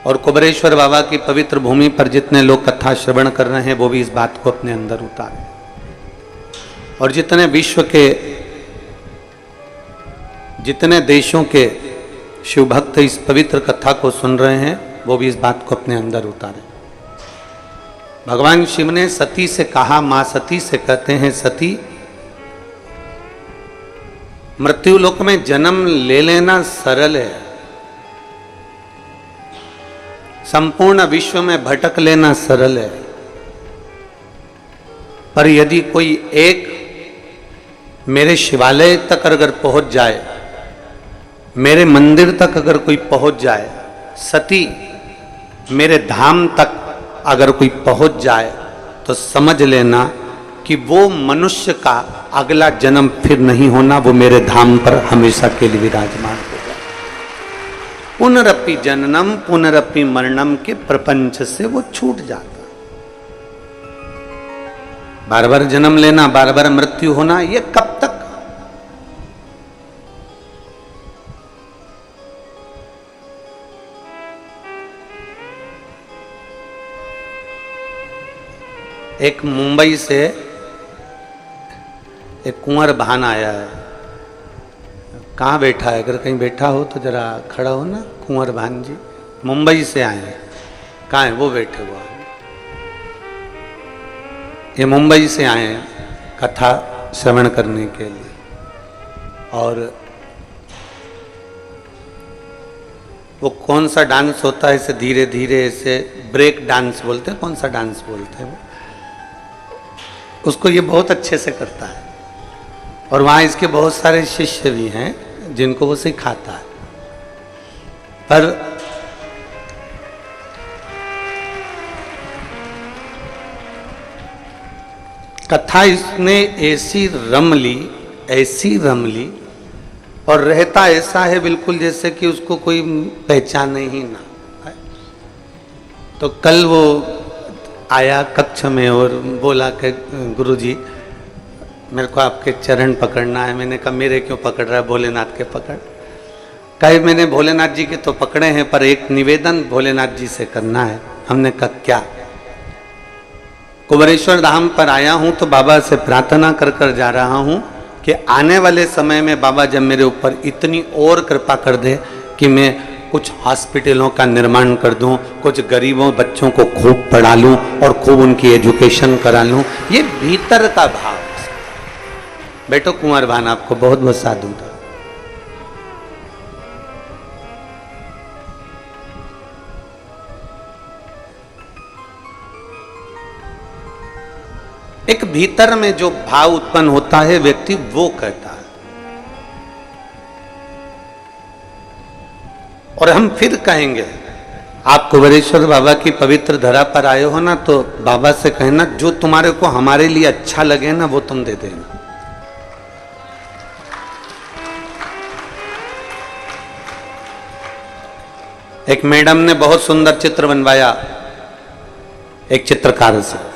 और कुबेरेश्वर बाबा की पवित्र भूमि पर जितने लोग कथा श्रवण कर रहे हैं वो भी इस बात को अपने अंदर उतारें, और जितने विश्व के जितने देशों के शिव भक्त इस पवित्र कथा को सुन रहे हैं वो भी इस बात को अपने अंदर उतारें। भगवान शिव ने सती से कहा, मां सती से कहते हैं, सती मृत्यु लोक में जन्म ले लेना सरल है, संपूर्ण विश्व में भटक लेना सरल है, पर यदि कोई एक मेरे शिवालय तक अगर पहुंच जाए, मेरे मंदिर तक अगर कोई पहुंच जाए, सती मेरे धाम तक अगर कोई पहुंच जाए, तो समझ लेना कि वो मनुष्य का अगला जन्म फिर नहीं होना, वो मेरे धाम पर हमेशा के लिए विराजमान होगा। पुनरपि जननम पुनरपि मरणम के प्रपंच से वो छूट जाता। बार बार जन्म लेना, बार बार मृत्यु होना, ये कब तक? एक मुंबई से एक कुंवर भान आया है। कहाँ बैठा है? अगर कहीं बैठा हो तो जरा खड़ा हो ना। कुंवर भान जी मुंबई से आए हैं। कहाँ है? वो बैठे हुआ है। ये मुंबई से आए हैं कथा श्रवण करने के लिए, और वो कौन सा डांस होता है, इसे धीरे धीरे ऐसे ब्रेक डांस बोलते हैं, कौन सा डांस बोलते हैं वो, उसको ये बहुत अच्छे से करता है। और वहाँ इसके बहुत सारे शिष्य भी हैं जिनको वो सिखाता है। पर कथा इसने ऐसी रम ली और रहता ऐसा है बिल्कुल जैसे कि उसको कोई पहचाने ही ना। तो कल वो आया कक्ष में और बोला कि गुरुजी मेरे को आपके चरण पकड़ना है। मैंने कहा मेरे क्यों पकड़ रहा है, भोलेनाथ के पकड़। कहे मैंने भोलेनाथ जी के तो पकड़े हैं, पर एक निवेदन भोलेनाथ जी से करना है। हमने कहा क्या? कुबेरेश्वर धाम पर आया हूं तो बाबा से प्रार्थना कर कर जा रहा हूं कि आने वाले समय में बाबा जब मेरे ऊपर इतनी और कृपा कर दे कि मैं कुछ हॉस्पिटलों का निर्माण कर दूं, कुछ गरीबों बच्चों को खूब पढ़ा लूं और खूब उनकी एजुकेशन करा लूं। ये भीतर का भाव। बेटो कुंवर भान आपको बहुत बहुत साधु था। एक भीतर में जो भाव उत्पन्न होता है व्यक्ति वो कहता है। और हम फिर कहेंगे, आप कुबेरेश्वर बाबा की पवित्र धरा पर आए हो ना, तो बाबा से कहना जो तुम्हारे को हमारे लिए अच्छा लगे ना वो तुम दे देना। एक मैडम ने बहुत सुंदर चित्र बनवाया एक चित्रकार से,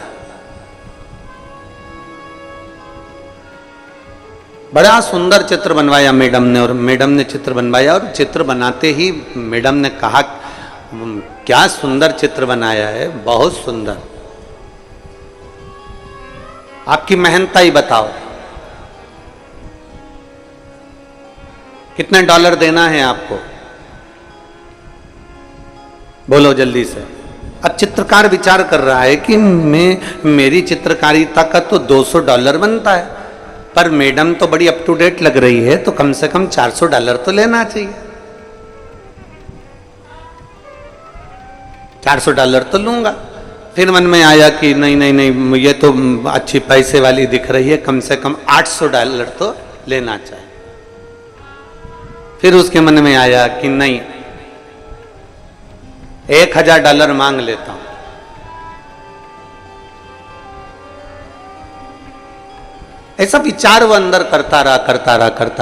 बड़ा सुंदर चित्र बनवाया मैडम ने। और मैडम ने चित्र बनवाया और चित्र बनाते ही मैडम ने कहा क्या सुंदर चित्र बनाया है, बहुत सुंदर। आपकी मेहनत ही बताओ, कितने डॉलर देना है आपको, बोलो जल्दी से। अब चित्रकार विचार कर रहा है कि मेरी चित्रकारिता का तो $200 बनता है, पर मैडम तो बड़ी अप टू डेट लग रही है, तो कम से कम $400 तो लेना चाहिए। $400 तो लूंगा। फिर मन में आया कि नहीं नहीं नहीं, ये तो अच्छी पैसे वाली दिख रही है, कम से कम $800 तो लेना चाहिए। फिर उसके मन में आया कि नहीं, $1000 मांग लेता हूं। ऐसा विचार वो अंदर करता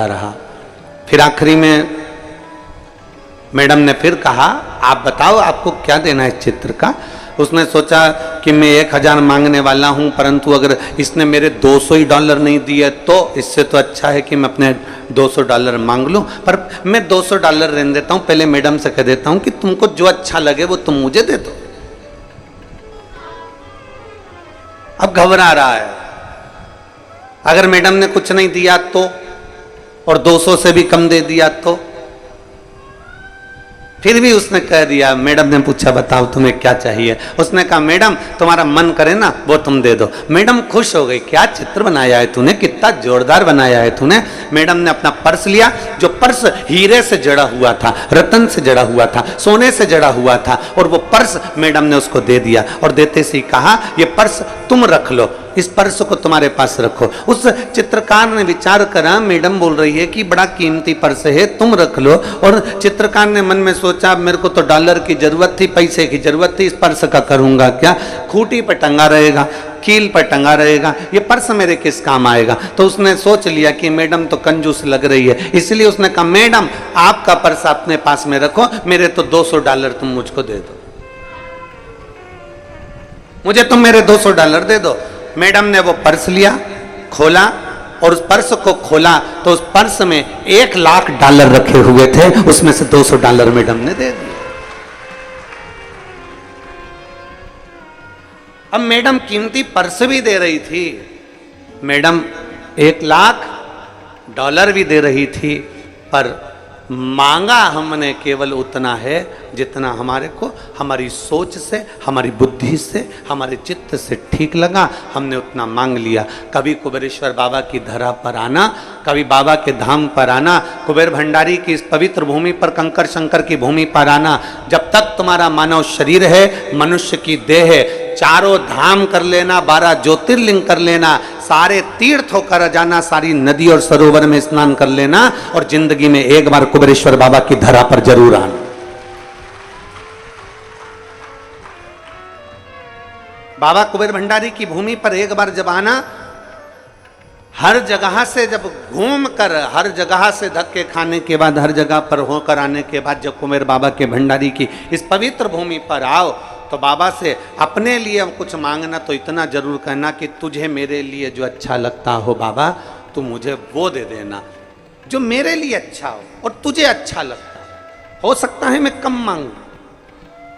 रहा। फिर आखिरी में मैडम ने फिर कहा आप बताओ आपको क्या देना है चित्र का। उसने सोचा कि मैं 1000 मांगने वाला हूं, परंतु अगर इसने मेरे $200 नहीं दिए तो इससे तो अच्छा है कि मैं अपने $200 मांग लूं। पर मैं $200 रहने देता हूं, पहले मैडम से कह देता हूं कि तुमको जो अच्छा लगे वो तुम मुझे दे दो। अब घबरा रहा है, अगर मैडम ने कुछ नहीं दिया तो, और 200 से भी कम दे दिया तो। फिर भी उसने कह दिया, मैडम ने पूछा बताओ तुम्हें क्या चाहिए। उसने कहा मैडम तुम्हारा मन करे ना वो तुम दे दो। मैडम खुश हो गई, क्या चित्र बनाया है तूने, कितना जोरदार बनाया है तूने। मैडम ने अपना पर्स लिया, जो पर्स हीरे से जड़ा हुआ था, रतन से जड़ा हुआ था, सोने से जड़ा हुआ था, और वो पर्स मैडम ने उसको दे दिया और देते से ही कहा ये पर्स तुम रख लो, इस पर्स को तुम्हारे पास रखो। उस चित्रकार ने विचार करा, मैडम बोल रही है कि बड़ा कीमती पर्स है तुम रख लो, और चित्रकार ने मन में सोचा मेरे को तो डॉलर की जरूरत थी, पैसे की जरूरत थी, इस पर्स का करूंगा क्या, खूंटी पर टंगा रहेगा, कील पर टंगा रहेगा, ये पर्स मेरे किस काम आएगा। तो उसने सोच लिया कि मैडम तो कंजूस लग रही है, इसलिए उसने कहा मैडम आपका पर्स अपने पास में रखो, मेरे तो $200 तुम मुझको दे दो, मुझे तुम मेरे $200 दे दो। मैडम ने वो पर्स लिया, खोला, और उस पर्स को खोला तो उस पर्स में $1,00,000 रखे हुए थे, उसमें से $200 मैडम ने दे दिए। अब मैडम कीमती पर्स भी दे रही थी, मैडम $1,00,000 भी दे रही थी, पर मांगा हमने केवल उतना है जितना हमारे को हमारी सोच से, हमारी बुद्धि से, हमारे चित्त से ठीक लगा, हमने उतना मांग लिया। कभी कुबेरेश्वर बाबा की धरा पर आना, कभी बाबा के धाम पर आना, कुबेर भंडारी की इस पवित्र भूमि पर, कंकर शंकर की भूमि पर आना। जब तक तुम्हारा मानव शरीर है, मनुष्य की देह है, चारों धाम कर लेना, 12 ज्योतिर्लिंग कर लेना, सारे तीर्थ होकर जाना, सारी नदी और सरोवर में स्नान कर लेना, और जिंदगी में एक बार कुबेरेश्वर बाबा की धरा पर जरूर आना। बाबा कुबेर भंडारी की भूमि पर एक बार जब आना, हर जगह से जब घूम कर, हर जगह से धक्के खाने के बाद, हर जगह पर होकर आने के बाद जब कुबेर बाबा के भंडारी की इस पवित्र भूमि पर आओ, तो बाबा से अपने लिए कुछ मांगना तो इतना जरूर कहना कि तुझे मेरे लिए जो अच्छा लगता हो बाबा, तू मुझे वो दे देना जो मेरे लिए अच्छा हो और तुझे अच्छा लगता हो सकता है मैं कम मांगू,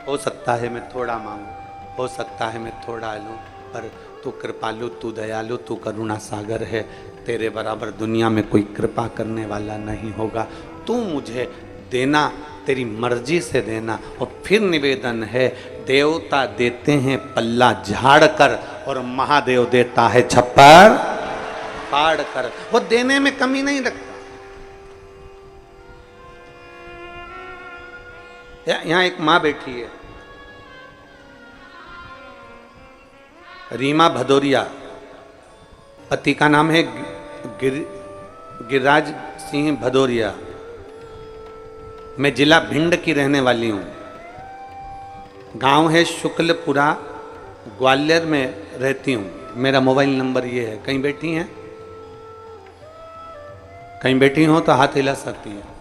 हो सकता है मैं थोड़ा मांगू, हो सकता है मैं थोड़ा लूँ, पर तू कृपालु, तू दयालु, तू करुणा सागर है, तेरे बराबर दुनिया में कोई कृपा करने वाला नहीं होगा। तू मुझे देना, तेरी मर्जी से देना। और फिर निवेदन है, देवता देते हैं पल्ला झाड़ कर, और महादेव देता है छप्पर फाड़ कर। वो देने में कमी नहीं रखता। यहां एक मां बैठी है, रीमा भदौरिया, पति का नाम है गिरिराज सिंह भदौरिया। मैं जिला भिंड की रहने वाली हूँ, गांव है शुक्लपुरा, ग्वालियर में रहती हूँ। मेरा मोबाइल नंबर ये है। कहीं बैठी हैं? कहीं बैठी हो तो हाथ हिला सकती हैं।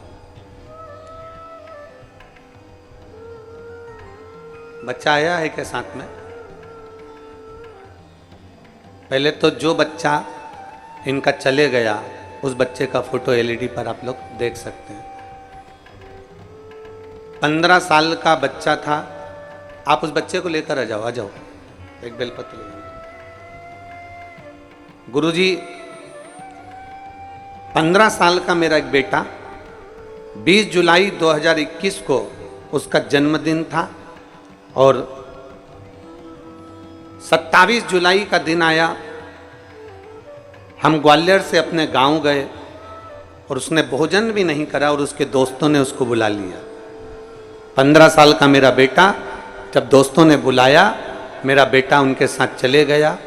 बच्चा आया है क्या साथ में? पहले तो जो बच्चा इनका चले गया, उस बच्चे का फोटो एलईडी पर आप लोग देख सकते हैं। 15 साल का बच्चा था। आप उस बच्चे को लेकर आ जाओ, एक बेलपत्र ले। गुरुजी, 15 साल का मेरा एक बेटा, 20 जुलाई 2021 को उसका जन्मदिन था, और 27 जुलाई का दिन आया, हम ग्वालियर से अपने गांव गए, और उसने भोजन भी नहीं करा, और उसके दोस्तों ने उसको बुला लिया। 15 साल का मेरा बेटा, जब दोस्तों ने बुलाया, मेरा बेटा उनके साथ चले गया।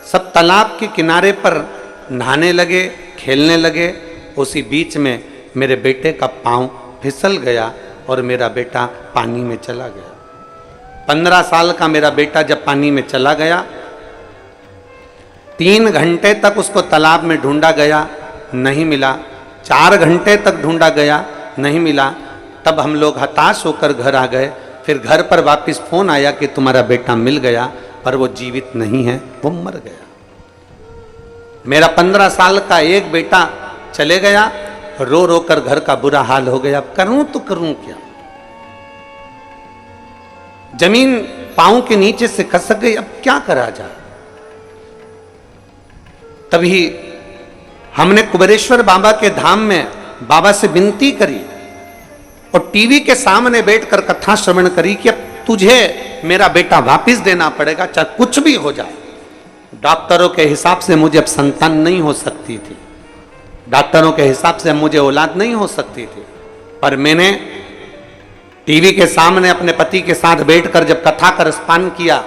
सब तालाब के किनारे पर नहाने लगे, खेलने लगे। उसी बीच में मेरे बेटे का पांव फिसल गया और मेरा बेटा पानी में चला गया। 15 साल का मेरा बेटा जब पानी में चला गया, 3 घंटे तक उसको तालाब में ढूंढा गया, नहीं मिला। 4 घंटे तक ढूंढा गया, नहीं मिला। तब हम लोग हताश होकर घर आ गए। फिर घर पर वापस फोन आया कि तुम्हारा बेटा मिल गया, पर वो जीवित नहीं है, वो मर गया। मेरा 15 साल का एक बेटा चले गया, रो रो कर घर का बुरा हाल हो गया। करूं तो करूं क्या? जमीन पांव के नीचे से खसक गई, अब क्या करा जाए? तभी हमने कुबेरेश्वर बाबा के धाम में बाबा से विनती करी और टीवी के सामने बैठकर कथा श्रवण करी कि अब तुझे मेरा बेटा वापस देना पड़ेगा, चाहे कुछ भी हो जाए। डॉक्टरों के हिसाब से मुझे अब संतान नहीं हो सकती थी, डॉक्टरों के हिसाब से मुझे औलाद नहीं हो सकती थी, पर मैंने टीवी के सामने अपने पति के साथ बैठकर जब कथा का रसपान किया,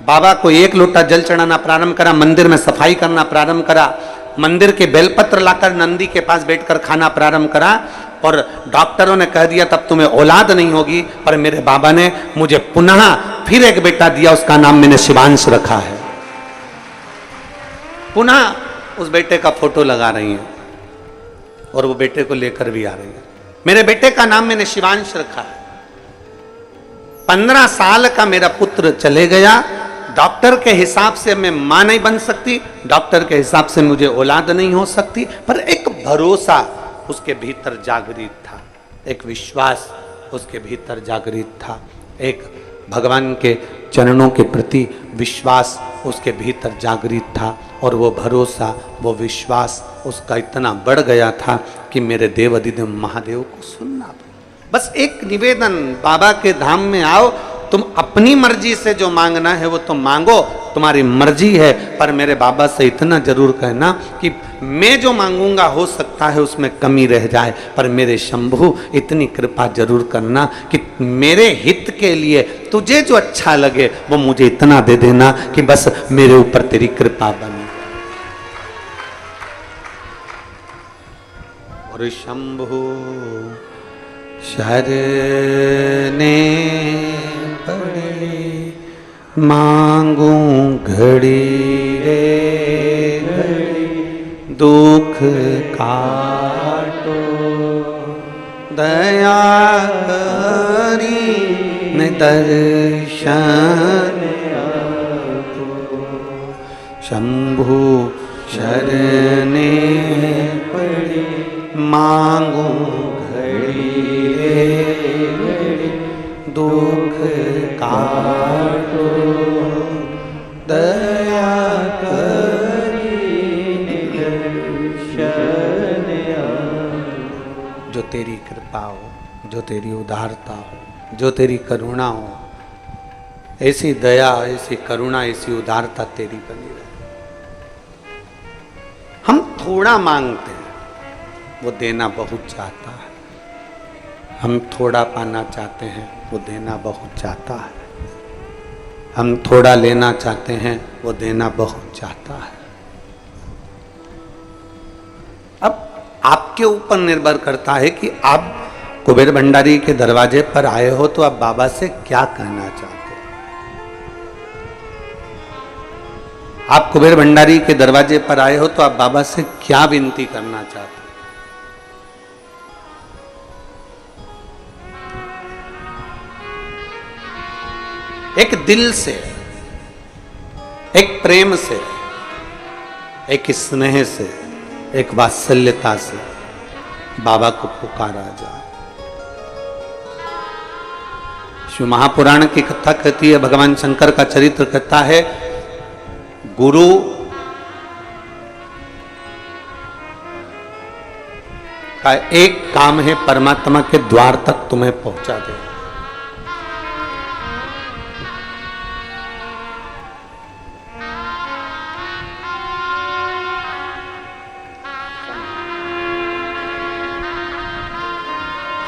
बाबा को एक लोटा जल चढ़ाना प्रारंभ करा, मंदिर में सफाई करना प्रारंभ करा, मंदिर के बेलपत्र लाकर नंदी के पास बैठकर खाना प्रारंभ करा, और डॉक्टरों ने कह दिया तब तुम्हें औलाद नहीं होगी, पर मेरे बाबा ने मुझे पुनः फिर एक बेटा दिया, उसका नाम मैंने शिवांश रखा है। पुनः उस बेटे का फोटो लगा रही हैं और वो बेटे को लेकर भी आ रही है। मेरे बेटे का नाम मैंने शिवांश रखा है। 15 साल का मेरा पुत्र चले गया, डॉक्टर के हिसाब से मैं मां नहीं बन सकती, डॉक्टर के हिसाब से मुझे औलाद नहीं हो सकती, पर एक भरोसा उसके भीतर जागृत था, एक विश्वास उसके भीतर जागृत था, एक भगवान के चरणों के प्रति विश्वास उसके भीतर जागृत था, और वो भरोसा, वो विश्वास उसका इतना बढ़ गया था कि मेरे देव अधिदेव महादेव को सुनना पड़ा। बस एक निवेदन, बाबा के धाम में आओ, तुम अपनी मर्जी से जो मांगना है वो तो मांगो, तुम्हारी मर्जी है, पर मेरे बाबा से इतना जरूर कहना कि मैं जो मांगूंगा हो सकता है उसमें कमी रह जाए, पर मेरे शंभु इतनी कृपा जरूर करना कि मेरे हित के लिए तुझे जो अच्छा लगे वो मुझे इतना दे देना कि बस मेरे ऊपर तेरी कृपा बने। और शंभु शरने पड़े मांगू घड़ी रे घड़ी, दुख काटो दया करी न दर्शन आपो। शंभु शरने पड़े मांगू घड़ी रे घड़ी, दुख काटो दया करी दर्शन आपो। जो तेरी कृपा हो, जो तेरी उदारता हो, जो तेरी करुणा हो, ऐसी दया, ऐसी करुणा, ऐसी उदारता तेरी बनी रहे। हम थोड़ा मांगते हैं, वो देना बहुत चाहता है। हम थोड़ा पाना चाहते हैं, वो देना बहुत चाहता है। हम थोड़ा लेना चाहते हैं, वो देना बहुत चाहता है। अब आपके ऊपर निर्भर करता है कि आप कुबेर भंडारी के दरवाजे पर आए हो तो आप बाबा से क्या कहना चाहते हो। आप कुबेर भंडारी के दरवाजे पर आए हो तो आप बाबा से क्या विनती करना चाहते हो। एक दिल से, एक प्रेम से, एक स्नेह से, एक वात्सल्यता से बाबा को पुकारा जाए। शिव महापुराण की कथा कहती है, भगवान शंकर का चरित्र कहता है, गुरु का एक काम है परमात्मा के द्वार तक तुम्हें पहुंचा दे।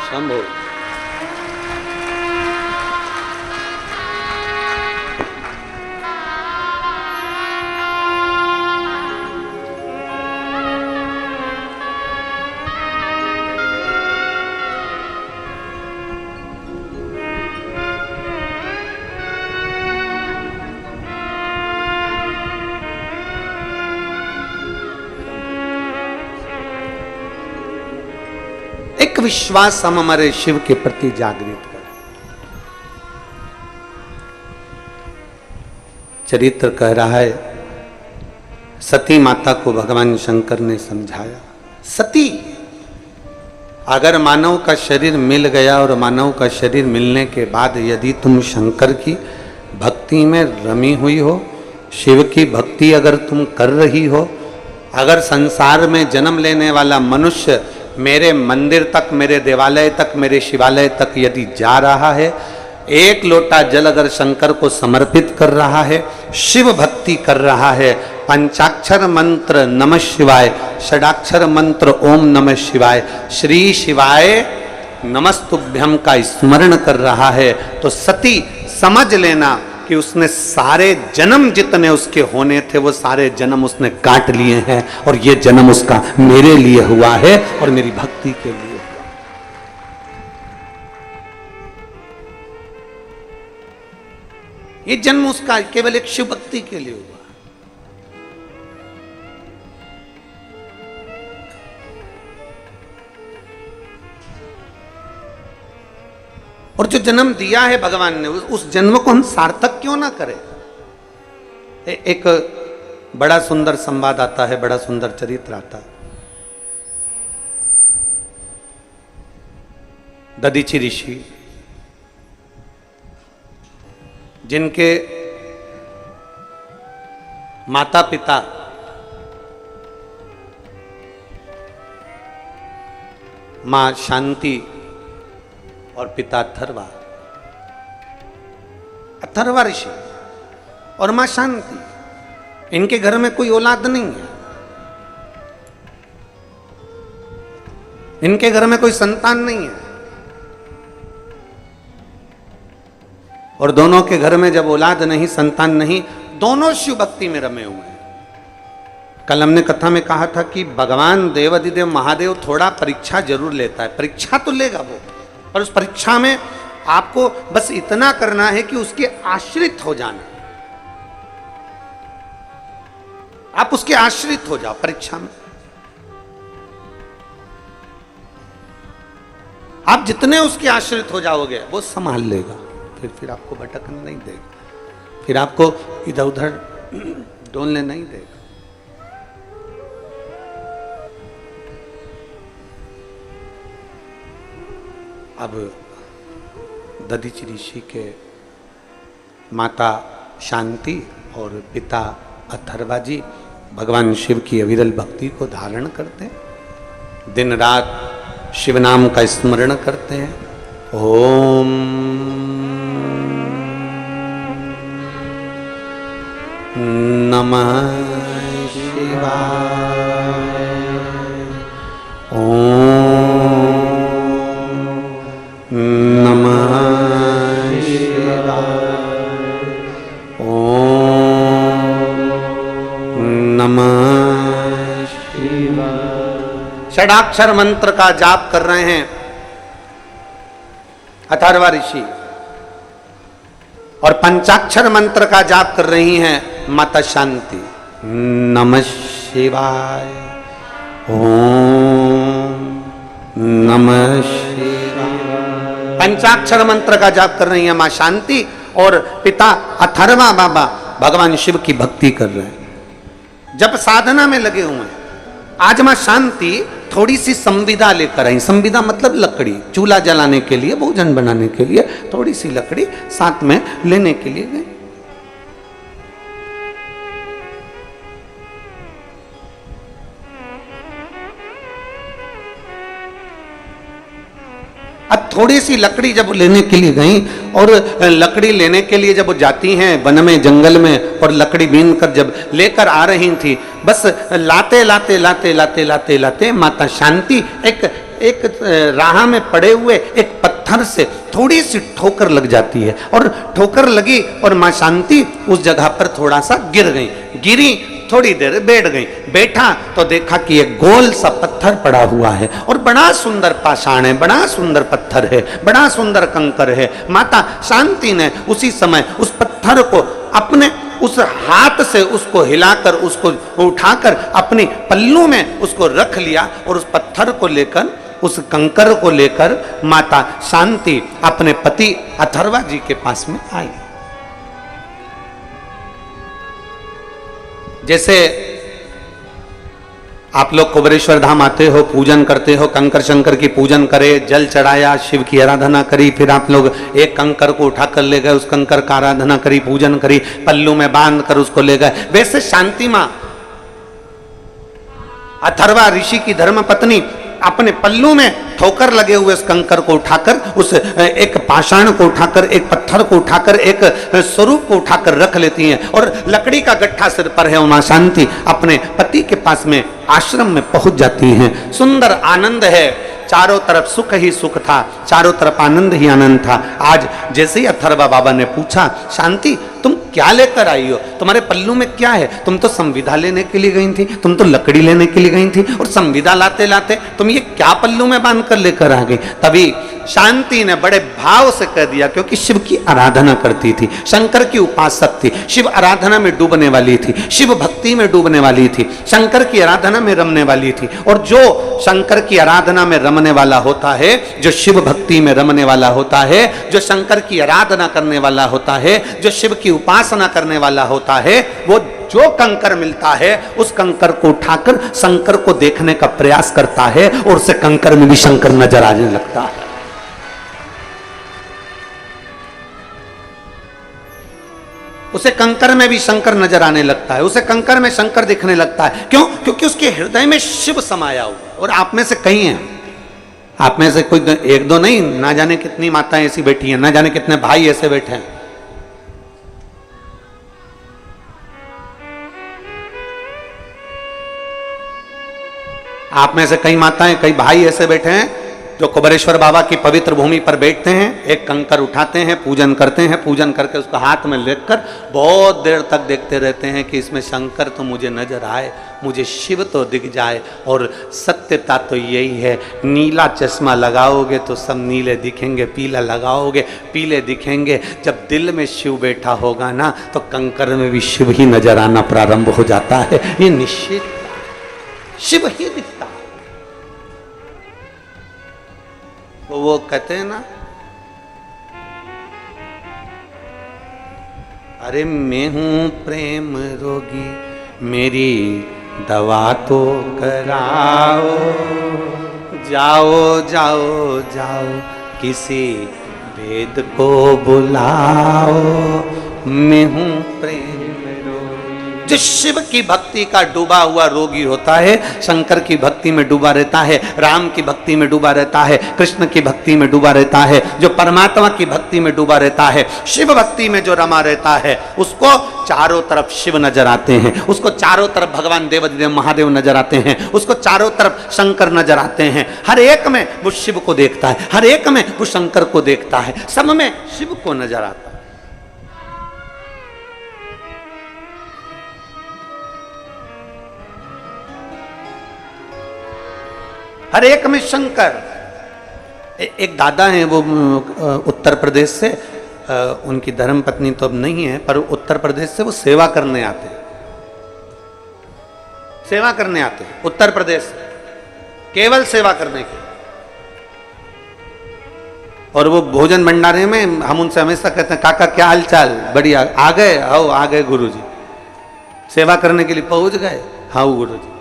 शंभो एक विश्वास हम हमारे शिव के प्रति जागृत करें। चरित्र कह रहा है, सती माता को भगवान शंकर ने समझाया। सती, अगर मानव का शरीर मिल गया और मानव का शरीर मिलने के बाद यदि तुम शंकर की भक्ति में रमी हुई हो, शिव की भक्ति अगर तुम कर रही हो, अगर संसार में जन्म लेने वाला मनुष्य मेरे मंदिर तक, मेरे देवालय तक, मेरे शिवालय तक यदि जा रहा है, एक लोटा जल अगर शंकर को समर्पित कर रहा है, शिव भक्ति कर रहा है, पंचाक्षर मंत्र नमः शिवाय, षडाक्षर मंत्र ओम नमः शिवाय, श्री शिवाय नमस्तुभ्यम का स्मरण कर रहा है, तो सती समझ लेना कि उसने सारे जन्म जितने उसके होने थे वो सारे जन्म उसने काट लिए हैं, और ये जन्म उसका मेरे लिए हुआ है और मेरी भक्ति के लिए हुआ। ये जन्म उसका केवल एक शिव भक्ति के लिए हुआ। और जो जन्म दिया है भगवान ने, उस जन्म को हम सार्थक क्यों ना करें। एक बड़ा सुंदर संवाद आता है, बड़ा सुंदर चरित्र आता है। दधीचि ऋषि, जिनके माता पिता मां शांति और पिता अथर्वा, अथर्वा ऋषि और मां शांति, इनके घर में कोई औलाद नहीं है, इनके घर में कोई संतान नहीं है, और दोनों के घर में जब औलाद नहीं, संतान नहीं, दोनों शिव भक्ति में रमे हुए हैं। कल हमने कथा में कहा था कि भगवान देवाधिदेव महादेव थोड़ा परीक्षा जरूर लेता है, परीक्षा तो लेगा वो, पर उस परीक्षा में आपको बस इतना करना है कि उसके आश्रित हो जाना, आप उसके आश्रित हो जाओ परीक्षा में। आप जितने उसके आश्रित हो जाओगे वो संभाल लेगा, फिर आपको भटकने नहीं देगा, फिर आपको इधर उधर डोलने नहीं देगा। अब दधीचि ऋषि के माता शांति और पिता अथर्वा जी भगवान शिव की अविरल भक्ति को धारण करते हैं, दिन रात शिव नाम का स्मरण करते हैं। ओम नमः शिवाय, ओम नमः शिवाय, ओम नमः शिवाय। षडाक्षर मंत्र का जाप कर रहे हैं अथर्वा ऋषि, और पंचाक्षर मंत्र का जाप कर रही हैं माता शांति। नमः शिवाय, ओम नमः शिवाय। पंचाक्षर मंत्र का जाप कर रही है मां शांति, और पिता अथर्वा बाबा भगवान शिव की भक्ति कर रहे हैं, जब साधना में लगे हुए हैं। आज मां शांति थोड़ी सी संविदा लेकर आई। संविदा मतलब लकड़ी, चूल्हा जलाने के लिए, भोजन बनाने के लिए थोड़ी सी लकड़ी साथ में लेने के लिए गए। अब थोड़ी सी लकड़ी जब लेने के लिए गई, और लकड़ी लेने के लिए जब जाती हैं वन में, जंगल में, और लकड़ी बीन कर जब लेकर आ रही थी, बस लाते लाते लाते लाते लाते लाते माता शांति एक राह में पड़े हुए एक पत्थर से थोड़ी सी ठोकर लग जाती है, और ठोकर लगी और मां शांति उस जगह पर थोड़ा सा गिर गई। गिरी, थोड़ी देर बैठ गई, बैठा तो देखा कि एक गोल सा पत्थर पड़ा हुआ है, और बड़ा सुंदर पाषाण है, बड़ा सुंदर पत्थर है, बड़ा सुंदर कंकर है। माता शांति ने उसी समय उस पत्थर को अपने उस हाथ से उसको हिलाकर, उसको उठाकर अपनी पल्लू में उसको रख लिया, और उस पत्थर को लेकर, उस कंकर को लेकर माता शांति अपने पति अथर्वा जी के पास में आई। जैसे आप लोग कुबेरेश्वर धाम आते हो, पूजन करते हो, कंकर शंकर की पूजन करे, जल चढ़ाया, शिव की आराधना करी, फिर आप लोग एक कंकर को उठा कर ले गए, उस कंकर का आराधना करी, पूजन करी, पल्लू में बांध कर उसको ले गए। वैसे शांति मां अथर्वा ऋषि की धर्म पत्नी अपने पल्लू में ठोकर लगे हुए उस कंकर को उठाकर, उस एक पाषाण को उठाकर, एक पत्थर को उठाकर, एक स्वरूप को उठाकर रख लेती हैं और लकड़ी का गट्ठा सिर पर है। उमा शांति अपने पति के पास में आश्रम में पहुंच जाती हैं। सुंदर आनंद है, चारों तरफ सुख ही सुख था, चारों तरफ आनंद ही आनंद था। आज जैसे ही अथर्वा बाबा ने पूछा, शांति तुम क्या लेकर आई हो, तुम्हारे पल्लू में क्या है? तुम तो संविदा लेने के लिए गई थी, तुम तो लकड़ी लेने के लिए गई थी, और संविदा लाते लाते तुम ये क्या पल्लू में बांध कर लेकर आ गई? तभी शांति ने बड़े भाव से कह दिया, क्योंकि शिव की आराधना करती थी, शंकर की उपासक थी, शिव आराधना में डूबने वाली थी, शिव भक्ति में डूबने वाली थी, शंकर की आराधना में रमने वाली थी। और जो शंकर की आराधना में रमने वाला होता है, जो शिव भक्ति में रमने वाला होता है, जो शंकर की आराधना करने वाला होता है, जो शिव की उपासना करने वाला होता है, वो जो कंकर मिलता है उस कंकर को उठाकर शंकर को देखने का प्रयास करता है और उसे कंकर में भी शंकर नजर आने लगता है। उसे कंकर में भी शंकर नजर आने लगता है, उसे कंकर में शंकर दिखने लगता है। क्यों? क्योंकि उसके हृदय में शिव समाया हुआ। और आप में से कई हैं, आप में से कोई एक दो नहीं, ना जाने कितनी माताएं ऐसी बैठी हैं, ना जाने कितने भाई ऐसे बैठे हैं। आप में से कई माताएं, कई भाई ऐसे बैठे हैं जो कुबेरेश्वर बाबा की पवित्र भूमि पर बैठते हैं, एक कंकर उठाते हैं, पूजन करते हैं, पूजन करके उसको हाथ में लेकर बहुत देर तक देखते रहते हैं कि इसमें शंकर तो मुझे नजर आए, मुझे शिव तो दिख जाए। और सत्यता तो यही है, नीला चश्मा लगाओगे तो सब नीले दिखेंगे, पीला लगाओगे पीले दिखेंगे। जब दिल में शिव बैठा होगा ना, तो कंकर में भी शिव ही नजर आना प्रारंभ हो जाता है। ये निश्चित शिव ही दिखता है। वो कहते हैं ना, अरे मैं हूं प्रेम रोगी, मेरी दवा तो कराओ, जाओ जाओ जाओ किसी वेद को बुलाओ, मैं हूं प्रेम। जो शिव की भक्ति का डूबा हुआ रोगी होता है, शंकर की भक्ति में डूबा रहता है, राम की भक्ति में डूबा रहता है, कृष्ण की भक्ति में डूबा रहता है, जो परमात्मा की भक्ति में डूबा रहता है, शिव भक्ति में जो रमा रहता है, उसको चारों तरफ शिव नजर आते हैं, उसको चारों तरफ भगवान देवाधिदेव महादेव नजर आते हैं, उसको चारों तरफ शंकर नजर आते हैं। हर एक में वो शिव को देखता है, हर एक में वो शंकर को देखता है, सब में शिव को नजर आता है। हर एक में शंकर। एक दादा हैं, वो उत्तर प्रदेश से, उनकी धर्म पत्नी तो अब नहीं है, पर उत्तर प्रदेश से वो सेवा करने आते हैं, सेवा करने आते हैं उत्तर प्रदेश से, केवल सेवा करने के। और वो भोजन भंडारे में हम उनसे हमेशा कहते हैं, काका क्या हाल चाल? बढ़िया। आ गए? आओ आ गए गुरुजी, सेवा करने के लिए पहुंच गए? हाँ गुरुजी।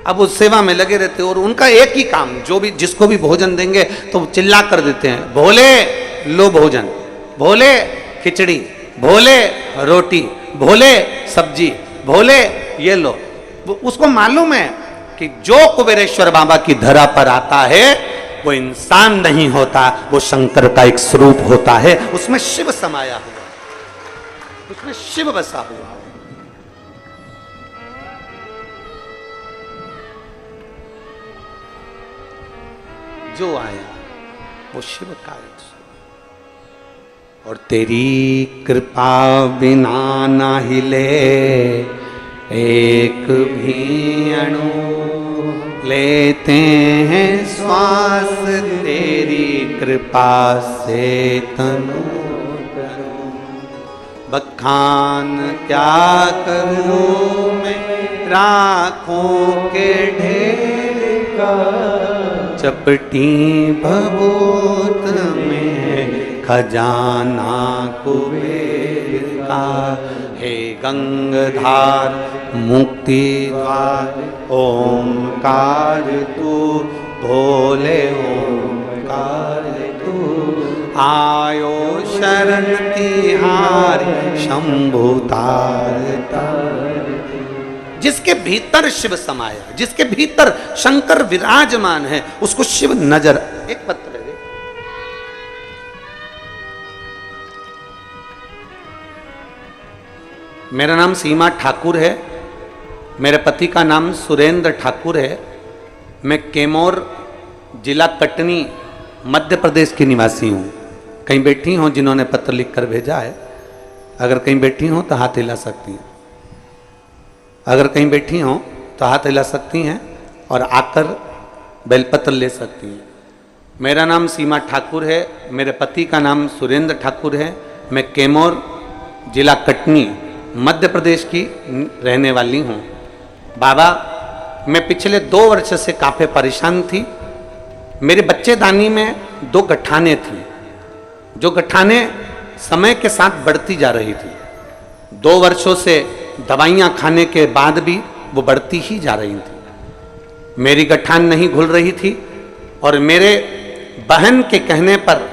अब वो सेवा में लगे रहते और उनका एक ही काम, जो भी जिसको भी भोजन देंगे तो चिल्ला कर देते हैं, भोले लो भोजन, भोले खिचड़ी, भोले रोटी, भोले सब्जी, भोले ये लो। उसको मालूम है कि जो कुबेरेश्वर बाबा की धरा पर आता है वो इंसान नहीं होता, वो शंकर का एक स्वरूप होता है, उसमें शिव समाया हुआ, उसमें शिव बसा हुआ। जो आया वो शिव का एक स्वरूप। और तेरी कृपा बिना ना हिले एक भी अणु, लेते हैं श्वास तेरी कृपा से तनु तनु। बखान क्या करूं मैं राखों के ढेर का, चपटी भभूत में खजाना कुबेर ओंकार, हे गंगाधार मुक्ति द्वार ओंकार तू, भोले ओंकार तू, आयो शरण तिहारी शंभु तार तार। जिसके भीतर शिव समाया, जिसके भीतर शंकर विराजमान है, उसको शिव नजर। एक पत्र है, मेरा नाम सीमा ठाकुर है, मेरे पति का नाम सुरेंद्र ठाकुर है। मैं कैमोर जिला कटनी मध्य प्रदेश की निवासी हूँ। कहीं बैठी हो जिन्होंने पत्र लिखकर भेजा है, अगर कहीं बैठी हो तो हाथ हिला सकती हैं, अगर कहीं बैठी हो तो हाथ हिला सकती हैं और आकर बेलपत्र ले सकती हैं। मेरा नाम सीमा ठाकुर है, मेरे पति का नाम सुरेंद्र ठाकुर है। मैं कैमोर जिला कटनी मध्य प्रदेश की रहने वाली हूँ। बाबा, मैं पिछले 2 वर्ष से काफ़ी परेशान थी। मेरे बच्चेदानी में 2 गठाने थी, जो गठाने समय के साथ बढ़ती जा रही थी। 2 वर्षों से दवाइयाँ खाने के बाद भी वो बढ़ती ही जा रही थी। मेरी गठान नहीं घुल रही थी और मेरे बहन के कहने पर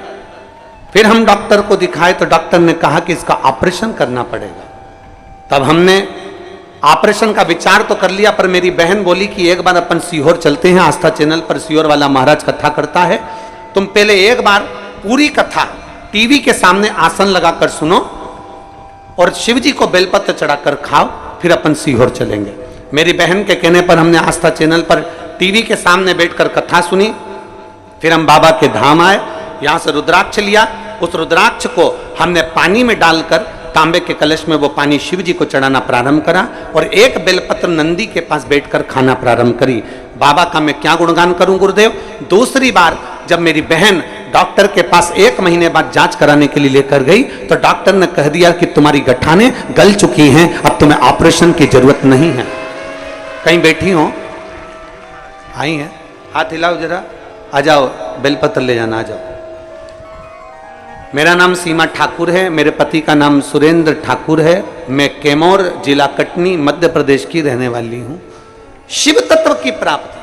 फिर हम डॉक्टर को दिखाए तो डॉक्टर ने कहा कि इसका ऑपरेशन करना पड़ेगा। तब हमने ऑपरेशन का विचार तो कर लिया, पर मेरी बहन बोली कि एक बार अपन सीहोर चलते हैं, आस्था चैनल पर सीहोर वाला महाराज कथा करता है, तुम पहले एक बार पूरी कथा टीवी के सामने आसन लगाकर सुनो और शिव जी को बेलपत्र चढ़ाकर खाओ, फिर अपन सीहोर चलेंगे। मेरी बहन के कहने पर हमने आस्था चैनल पर टीवी के सामने बैठकर कथा सुनी। फिर हम बाबा के धाम आए, यहाँ से रुद्राक्ष लिया, उस रुद्राक्ष को हमने पानी में डालकर तांबे के कलश में वो पानी शिव जी को चढ़ाना प्रारंभ करा और एक बेलपत्र नंदी के पास बैठकर खाना प्रारंभ करी। बाबा का मैं क्या गुणगान करूं गुरुदेव। दूसरी बार जब मेरी बहन डॉक्टर के पास 1 महीने बाद जांच कराने के लिए लेकर गई तो डॉक्टर ने कह दिया कि तुम्हारी गठाने गल चुकी हैं, अब तुम्हें ऑपरेशन की जरूरत नहीं है। कहीं बैठी हो, आई है, हाथ हिलाओ जरा, आ जाओ, बेलपत्र ले जाना, आ जाओ। मेरा नाम सीमा ठाकुर है, मेरे पति का नाम सुरेंद्र ठाकुर है। मैं कैमोर जिला कटनी मध्य प्रदेश की रहने वाली हूं। शिव तत्व की प्राप्ति,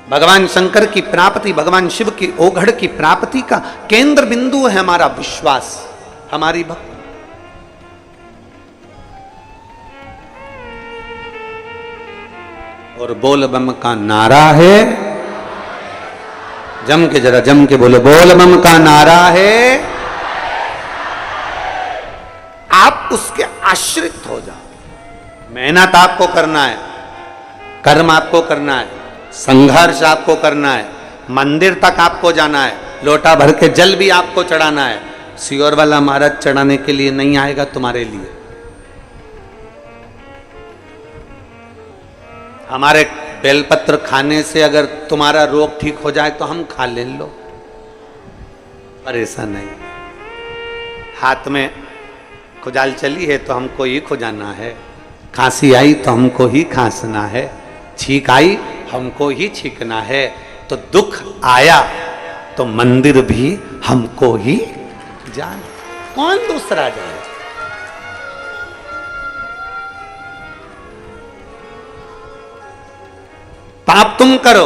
भगवान शंकर की प्राप्ति, भगवान शिव की ओघड़ की प्राप्ति का केंद्र बिंदु है हमारा विश्वास, हमारी भक्ति। और बोल बम का नारा है, जम के जरा जम के बोले, बोल बम का नारा है। आप उसके आश्रित हो जाओ। मेहनत आपको करना है, कर्म आपको करना है, संघर्ष आपको करना है, मंदिर तक आपको जाना है, लोटा भर के जल भी आपको चढ़ाना है। सीहोर वाला महाराज चढ़ाने के लिए नहीं आएगा तुम्हारे लिए। हमारे बेलपत्र खाने से अगर तुम्हारा रोग ठीक हो जाए तो हम खा ले लो, पर ऐसा नहीं। हाथ में खुजाल चली है तो हमको ही खुजाना है, खांसी आई तो हमको ही खांसना है, छींक आई हमको ही छींकना है। तो दुख आया तो मंदिर भी हमको ही जाना, कौन दूसरा जाए। पाप तुम करो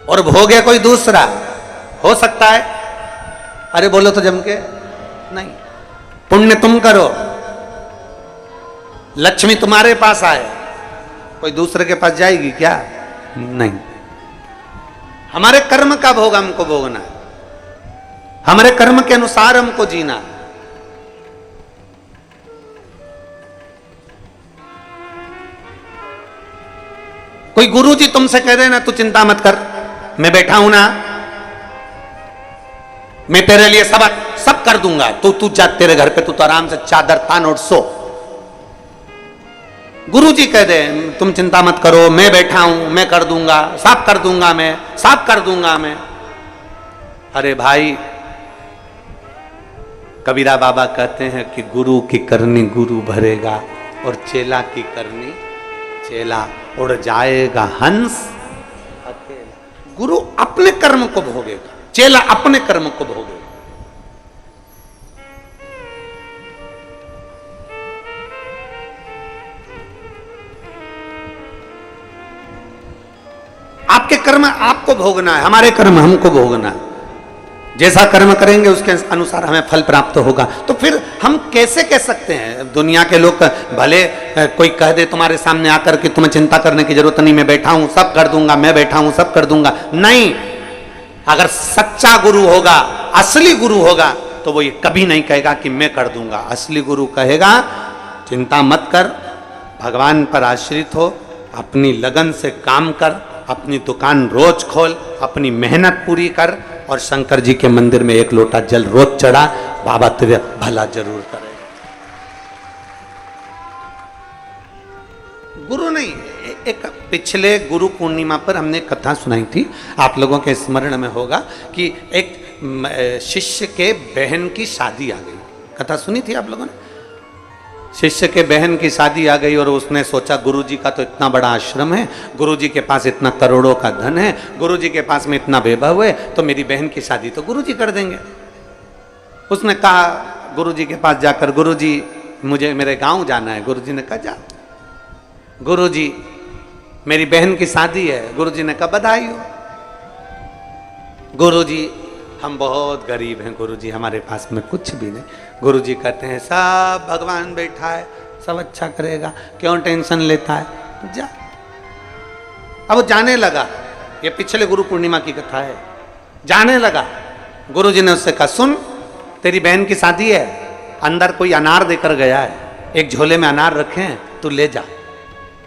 और भोगे कोई दूसरा, हो सकता है। अरे बोलो तो जम के, नहीं। पुण्य तुम करो, लक्ष्मी तुम्हारे पास आए, कोई दूसरे के पास जाएगी क्या? नहीं। हमारे कर्म का भोग हमको भोगना है, हमारे कर्म के अनुसार हमको जीना है। कोई गुरु जी तुमसे कह रहे ना तू चिंता मत कर, मैं बैठा हूं ना, मैं तेरे लिए सब कर दूंगा, तू जा तेरे घर पे, तू तो आराम से चादर तान और सो। गुरु जी कह रहे तुम चिंता मत करो, मैं बैठा हूं, मैं कर दूंगा, सब कर दूंगा, मैं सब कर दूंगा मैं। अरे भाई, कबीरा बाबा कहते हैं कि गुरु की करनी गुरु भरेगा और चेला की करनी चेला उड़ जाएगा हंस अकेला। गुरु अपने कर्म को भोगेगा, चेला अपने कर्म को भोगेगा। आपके कर्म आपको भोगना है, हमारे कर्म हमको भोगना है। जैसा कर्म करेंगे उसके अनुसार हमें फल प्राप्त होगा। तो फिर हम कैसे कह सकते हैं? दुनिया के लोग भले कोई कह दे तुम्हारे सामने आकर कि तुम्हें चिंता करने की जरूरत नहीं, मैं बैठा हूं सब कर दूंगा, मैं बैठा हूं सब कर दूंगा, नहीं। अगर सच्चा गुरु होगा, असली गुरु होगा, तो वो ये कभी नहीं कहेगा कि मैं कर दूंगा। असली गुरु कहेगा चिंता मत कर, भगवान पर आश्रित हो, अपनी लगन से काम कर, अपनी दुकान रोज खोल, अपनी मेहनत पूरी कर, और शंकर जी के मंदिर में एक लोटा जल रोज चढ़ा, बाबा तेरे भला जरूर करेगा। गुरु नहीं। एक पिछले गुरु पूर्णिमा पर हमने कथा सुनाई थी, आप लोगों के स्मरण में होगा कि एक शिष्य के बहन की शादी आ गई। कथा सुनी थी आप लोगों ने? शिष्य के बहन की शादी आ गई और उसने सोचा गुरुजी का तो इतना बड़ा आश्रम है, गुरुजी के पास इतना करोड़ों का धन है, गुरुजी के पास में इतना वैभव है, तो मेरी बहन की शादी तो गुरुजी कर देंगे। उसने कहा गुरुजी के पास जाकर, गुरुजी मुझे मेरे गांव जाना है। गुरुजी ने कहा जा। गुरुजी मेरी बहन की शादी है। गुरुजी ने कहा बधाई हो। गुरुजी हम बहुत गरीब हैं गुरुजी, हमारे पास में कुछ भी नहीं। गुरुजी कहते हैं सब भगवान बैठा है, सब अच्छा करेगा, क्यों टेंशन लेता है, जा। अब वो जाने लगा, ये पिछले गुरु पूर्णिमा की कथा है। जाने लगा, गुरुजी ने उससे कहा सुन, तेरी बहन की शादी है, अंदर कोई अनार देकर गया है, एक झोले में अनार रखे हैं, तू ले जा।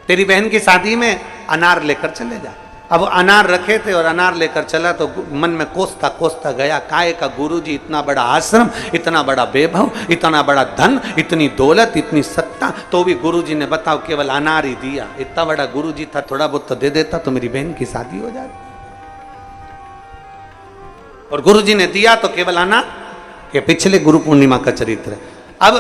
तेरी बहन की शादी में अनार लेकर चले जा। अब अनार रखे थे और अनार लेकर चला तो मन में कोसता कोसता गया, काय का गुरुजी, इतना बड़ा आश्रम, इतना बड़ा वैभव, इतना बड़ा धन, इतनी दौलत, इतनी सत्ता, तो भी गुरुजी ने बताओ केवल अनार ही दिया। इतना बड़ा गुरुजी था, थोड़ा बहुत तो दे देता तो मेरी बहन की शादी हो जाती। और गुरुजी ने दिया तो केवल अनार। ये पिछले गुरु पूर्णिमा का चरित्र है। अब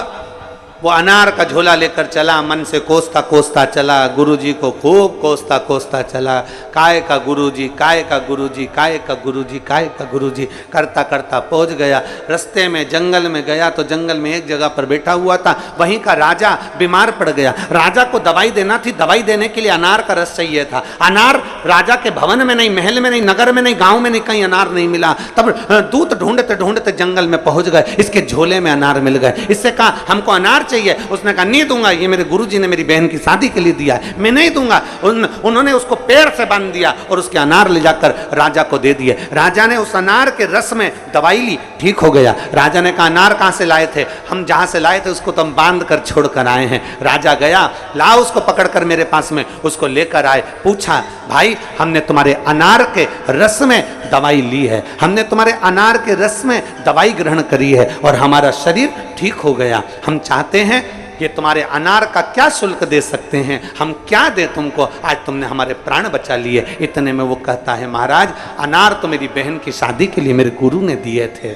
वो अनार का झोला लेकर चला, मन से कोसता कोसता चला, गुरुजी को खूब कोसता कोसता चला। काय का गुरुजी, काय का गुरुजी, काय का गुरुजी, काय का गुरुजी करता करता पहुंच गया। रास्ते में जंगल में गया तो जंगल में एक जगह पर बैठा हुआ था, वहीं का राजा बीमार पड़ गया। राजा को दवाई देना थी, दवाई देने के लिए अनार का रस चाहिए था। अनार राजा के भवन में नहीं, महल में नहीं, नगर में नहीं, गाँव में नहीं, कहीं अनार नहीं मिला। तब दूत ढूंढते ढूंढते जंगल में पहुंच गए, इसके झोले में अनार मिल गए। इससे कहा हमको अनार चाहिए। उसने कहा नहीं दूंगा, ये मेरे गुरुजी ने मेरी बहन की शादी के लिए दिया है, मैं नहीं दूंगा। उन्होंने उसको पैर से बांध दिया और उसके अनार ले जाकर राजा को दे दिए। राजा ने उस अनार के रस में दवाई ली, ठीक हो गया। राजा ने कहा अनार कहां से लाए थे? हम जहां से लाए थे उसको तो हम बांध कर छोड़ कर आए हैं। राजा गया, ला उसको पकड़कर मेरे पास में, उसको लेकर आए। पूछा भाई हमने तुम्हारे अनार के रस में दवाई ली है, हमने तुम्हारे अनार के रस में दवाई ग्रहण करी है और हमारा शरीर ठीक हो गया। हम चाहते हैं कि तुम्हारे अनार का क्या शुल्क दे सकते हैं, हम क्या दें तुमको, आज तुमने हमारे प्राण बचा लिए। इतने में वो कहता है महाराज अनार तो मेरी बहन की शादी के लिए मेरे गुरु ने दिए थे।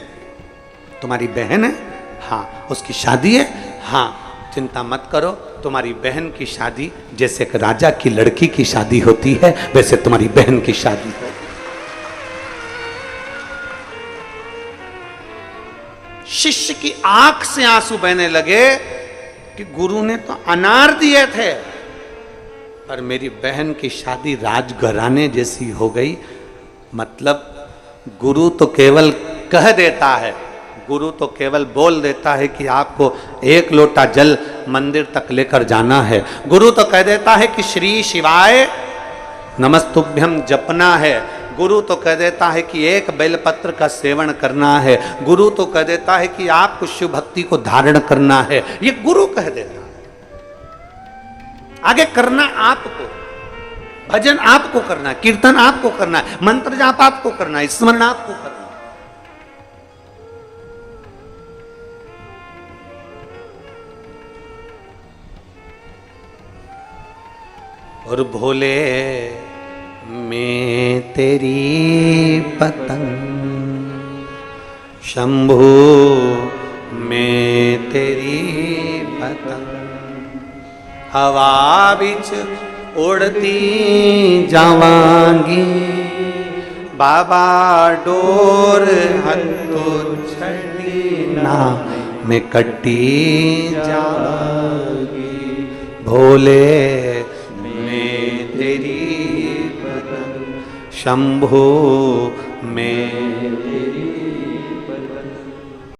तुम्हारी बहन है? हाँ। उसकी शादी है? हाँ। चिंता मत करो, तुम्हारी बहन की शादी जैसे एक राजा की लड़की की शादी होती है वैसे तुम्हारी बहन की शादी होगी। शिष्य की आंख से आंसू बहने लगे कि गुरु ने तो अनार दिए थे पर मेरी बहन की शादी राजघराने जैसी हो गई। मतलब गुरु तो केवल कह देता है, गुरु तो केवल बोल देता है कि आपको एक लोटा जल मंदिर तक लेकर जाना है। गुरु तो कह देता है कि श्री शिवाय नमस्तुभ्यम जपना है। गुरु तो कह देता है कि एक बेलपत्र का सेवन करना है। गुरु तो कह देता है कि आपको शिव भक्ति को धारण करना है। ये गुरु कह देता है। आगे करना आपको, भजन आपको करना है, कीर्तन आपको करना है, मंत्र जाप आपको करना है, स्मरण आपको करना है। और भोले मैं तेरी पतंग, शंभू मैं तेरी पतंग, हवा बिच उड़ती जावांगी, बाबा डोर हथो छड़ी ना मैं कटी जावांगी। भोले तेरी पतंग शंभो मेरी